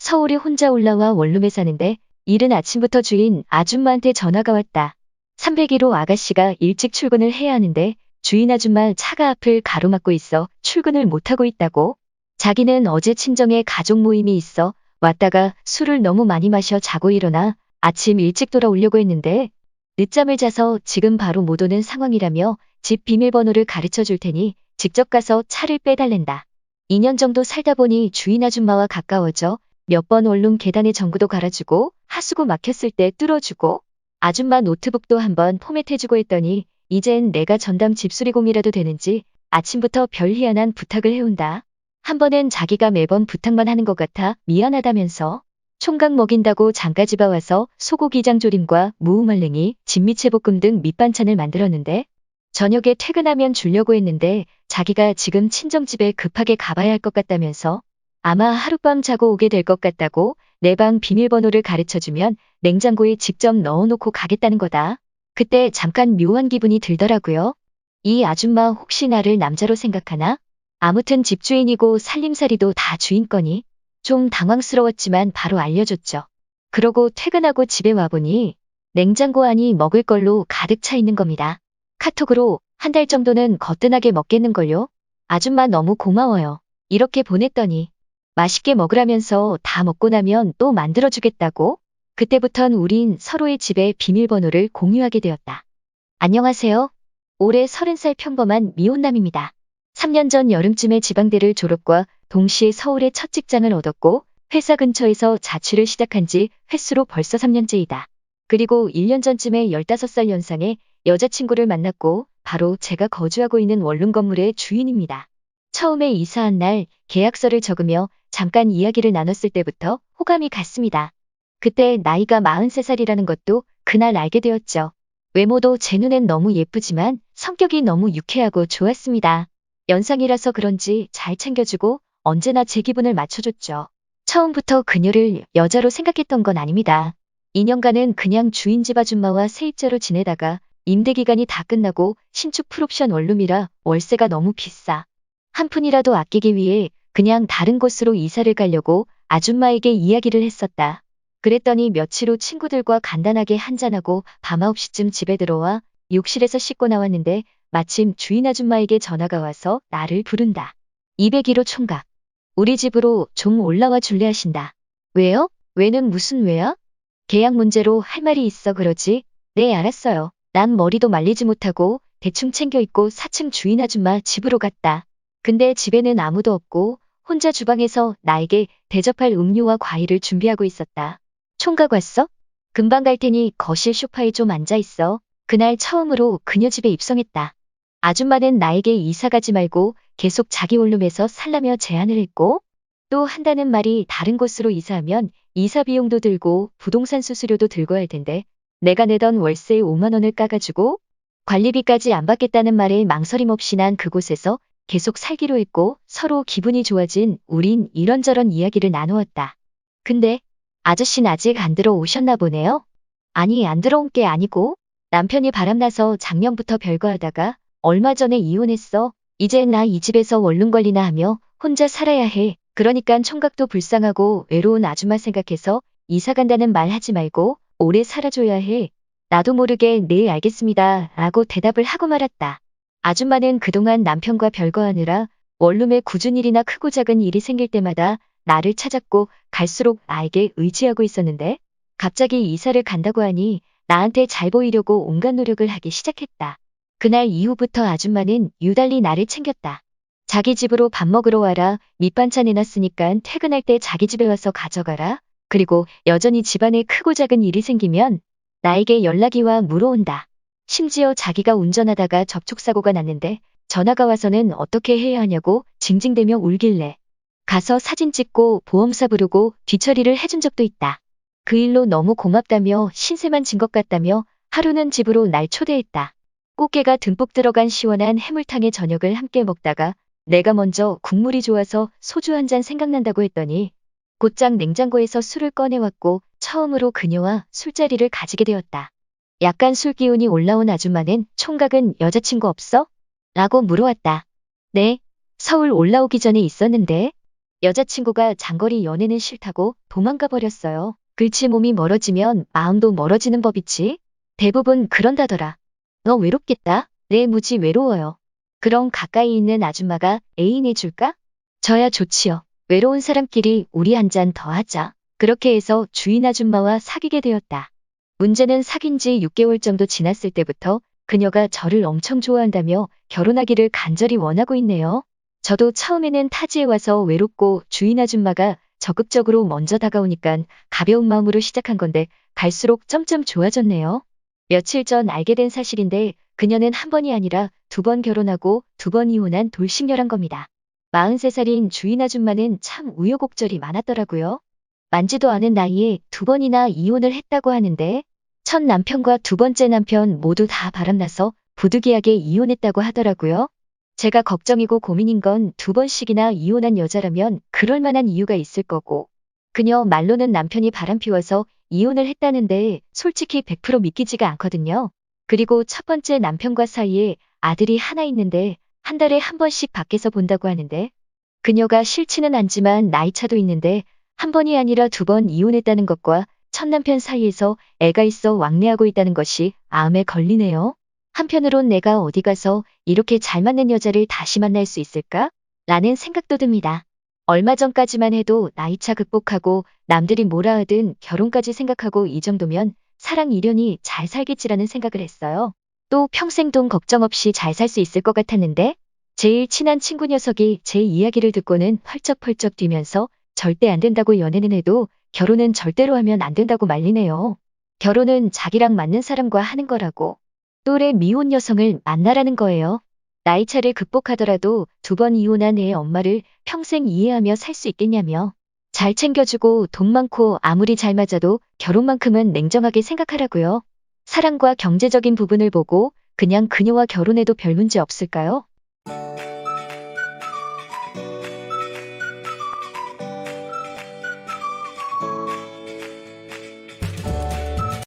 서울에 혼자 올라와 원룸에 사는데 이른 아침부터 주인 아줌마한테 전화가 왔다. 301호 아가씨가 일찍 출근을 해야 하는데 주인 아줌마 차가 앞을 가로막고 있어 출근을 못하고 있다고. 자기는 어제 친정에 가족 모임이 있어 왔다가 술을 너무 많이 마셔 자고 일어나 아침 일찍 돌아오려고 했는데 늦잠을 자서 지금 바로 못 오는 상황이라며 집 비밀번호를 가르쳐 줄 테니 직접 가서 차를 빼달랜다. 2년 정도 살다 보니 주인 아줌마와 가까워져 몇 번 원룸 계단에 전구도 갈아주고 하수구 막혔을 때 뚫어주고 아줌마 노트북도 한번 포맷해주고 했더니 이젠 내가 전담 집수리공이라도 되는지 아침부터 별 희한한 부탁을 해온다. 한 번은 자기가 매번 부탁만 하는 것 같아 미안하다면서 총각 먹인다고 장가집 와서 소고기장 조림과 무우말랭이, 진미채볶음 등 밑반찬을 만들었는데 저녁에 퇴근하면 주려고 했는데 자기가 지금 친정집에 급하게 가봐야 할 것 같다면서 아마 하룻밤 자고 오게 될 것 같다고 내 방 비밀번호를 가르쳐주면 냉장고에 직접 넣어놓고 가겠다는 거다. 그때 잠깐 묘한 기분이 들더라고요. 이 아줌마 혹시 나를 남자로 생각하나? 아무튼 집주인이고 살림살이도 다 주인 거니? 좀 당황스러웠지만 바로 알려줬죠. 그러고 퇴근하고 집에 와보니 냉장고 안이 먹을 걸로 가득 차 있는 겁니다. 카톡으로 한 달 정도는 거뜬하게 먹겠는걸요? 아줌마 너무 고마워요. 이렇게 보냈더니 맛있게 먹으라면서 다 먹고 나면 또 만들어주겠다고? 그때부턴 우린 서로의 집의 비밀번호를 공유하게 되었다. 안녕하세요. 올해 30살 평범한 미혼남입니다. 3년 전 여름쯤에 지방대를 졸업과 동시에 서울의 첫 직장을 얻었고 회사 근처에서 자취를 시작한 지 횟수로 벌써 3년째이다. 그리고 1년 전쯤에 15살 연상의 여자친구를 만났고 바로 제가 거주하고 있는 원룸 건물의 주인입니다. 처음에 이사한 날 계약서를 적으며 잠깐 이야기를 나눴을 때부터 호감이 갔습니다. 그때 나이가 43살이라는 것도 그날 알게 되었죠. 외모도 제 눈엔 너무 예쁘지만 성격이 너무 유쾌하고 좋았습니다. 연상이라서 그런지 잘 챙겨주고 언제나 제 기분을 맞춰줬죠. 처음부터 그녀를 여자로 생각했던 건 아닙니다. 2년간은 그냥 주인 집 아줌마와 세입자로 지내다가 임대기간이 다 끝나고 신축 풀옵션 원룸이라 월세가 너무 비싸. 한 푼이라도 아끼기 위해 그냥 다른 곳으로 이사를 가려고 아줌마에게 이야기를 했었다. 그랬더니 며칠 후 친구들과 간단하게 한잔하고 밤 9시쯤 집에 들어와 욕실에서 씻고 나왔는데 마침 주인 아줌마에게 전화가 와서 나를 부른다. 201호 총각. 우리 집으로 좀 올라와 줄래 하신다. 왜요? 왜는 무슨 왜야? 계약 문제로 할 말이 있어 그러지? 네 알았어요. 난 머리도 말리지 못하고 대충 챙겨 입고 4층 주인 아줌마 집으로 갔다. 근데 집에는 아무도 없고 혼자 주방에서 나에게 대접할 음료와 과일을 준비하고 있었다. 총각 왔어? 금방 갈 테니 거실 소파에 좀 앉아 있어. 그날 처음으로 그녀 집에 입성했다. 아줌마는 나에게 이사 가지 말고 계속 자기 원룸에서 살라며 제안을 했고 또 한다는 말이 다른 곳으로 이사하면 이사 비용도 들고 부동산 수수료도 들고 할 텐데 내가 내던 월세의 5만 원을 까가지고 관리비까지 안 받겠다는 말에 망설임 없이 난 그곳에서 계속 살기로 했고 서로 기분이 좋아진 우린 이런저런 이야기를 나누었다. 근데 아저씨는 아직 안 들어오셨나 보네요? 아니 안 들어온 게 아니고 남편이 바람나서 작년부터 별거하다가 얼마 전에 이혼했어. 이제 나 이 집에서 원룸 관리나 하며 혼자 살아야 해. 그러니깐 총각도 불쌍하고 외로운 아줌마 생각해서 이사 간다는 말 하지 말고 오래 살아줘야 해. 나도 모르게 네 알겠습니다 라고 대답을 하고 말았다. 아줌마는 그동안 남편과 별거하느라 원룸에 굳은 일이나 크고 작은 일이 생길 때마다 나를 찾았고 갈수록 나에게 의지하고 있었는데 갑자기 이사를 간다고 하니 나한테 잘 보이려고 온갖 노력을 하기 시작했다. 그날 이후부터 아줌마는 유달리 나를 챙겼다. 자기 집으로 밥 먹으러 와라. 밑반찬 해놨으니까 퇴근할 때 자기 집에 와서 가져가라. 그리고 여전히 집안에 크고 작은 일이 생기면 나에게 연락이 와 물어온다. 심지어 자기가 운전하다가 접촉사고가 났는데 전화가 와서는 어떻게 해야 하냐고 징징대며 울길래 가서 사진 찍고 보험사 부르고 뒤처리를 해준 적도 있다. 그 일로 너무 고맙다며 신세만 진 것 같다며 하루는 집으로 날 초대했다. 꽃게가 듬뿍 들어간 시원한 해물탕에 저녁을 함께 먹다가 내가 먼저 국물이 좋아서 소주 한 잔 생각난다고 했더니 곧장 냉장고에서 술을 꺼내왔고 처음으로 그녀와 술자리를 가지게 되었다. 약간 술 기운이 올라온 아줌마는 총각은 여자친구 없어? 라고 물어왔다. 네, 서울 올라오기 전에 있었는데. 여자친구가 장거리 연애는 싫다고 도망가 버렸어요. 그치 몸이 멀어지면 마음도 멀어지는 법이지. 대부분 그런다더라. 너 외롭겠다. 네 무지 외로워요. 그럼 가까이 있는 아줌마가 애인 해줄까? 저야 좋지요. 외로운 사람끼리 우리 한 잔 더 하자. 그렇게 해서 주인 아줌마와 사귀게 되었다. 문제는 사귄 지 6개월 정도 지났을 때부터 그녀가 저를 엄청 좋아한다며 결혼하기를 간절히 원하고 있네요. 저도 처음에는 타지에 와서 외롭고 주인 아줌마가 적극적으로 먼저 다가오니까 가벼운 마음으로 시작한 건데 갈수록 점점 좋아졌네요. 며칠 전 알게 된 사실인데 그녀는 한 번이 아니라 2번 결혼하고 2번 이혼한 돌싱녀란 겁니다. 43살인 주인 아줌마는 참 우여곡절이 많았더라고요. 만지도 않은 나이에 2번이나 이혼을 했다고 하는데 첫 남편과 2번째 남편 모두 다 바람나서 부득이하게 이혼했다고 하더라고요. 제가 걱정이고 고민인 건 2번씩이나 이혼한 여자라면 그럴 만한 이유가 있을 거고 그녀 말로는 남편이 바람피워서 이혼을 했다는데 솔직히 100% 믿기지가 않거든요. 그리고 첫 번째 남편과 사이에 아들이 하나 있는데 한 달에 한 번씩 밖에서 본다고 하는데 그녀가 싫지는 않지만 나이차도 있는데 한 번이 아니라 2번 이혼했다는 것과 첫 남편 사이에서 애가 있어 왕래하고 있다는 것이 마음에 걸리네요. 한편으론 내가 어디 가서 이렇게 잘 맞는 여자를 다시 만날 수 있을까? 라는 생각도 듭니다. 얼마 전까지만 해도 나이차 극복하고 남들이 뭐라 하든 결혼까지 생각하고 이 정도면 사랑 이련이 잘 살겠지라는 생각을 했어요. 또 평생 돈 걱정 없이 잘 살 수 있을 것 같았는데 제일 친한 친구 녀석이 제 이야기를 듣고는 펄쩍펄쩍 뛰면서 절대 안 된다고 연애는 해도 결혼은 절대로 하면 안 된다고 말리네요. 결혼은 자기랑 맞는 사람과 하는 거라고. 또래 미혼 여성을 만나라는 거예요. 나이차를 극복하더라도 2번 이혼한 애의 엄마를 평생 이해하며 살 수 있겠냐며. 잘 챙겨주고 돈 많고 아무리 잘 맞아도 결혼만큼은 냉정하게 생각하라고요. 사랑과 경제적인 부분을 보고 그냥 그녀와 결혼해도 별 문제 없을까요?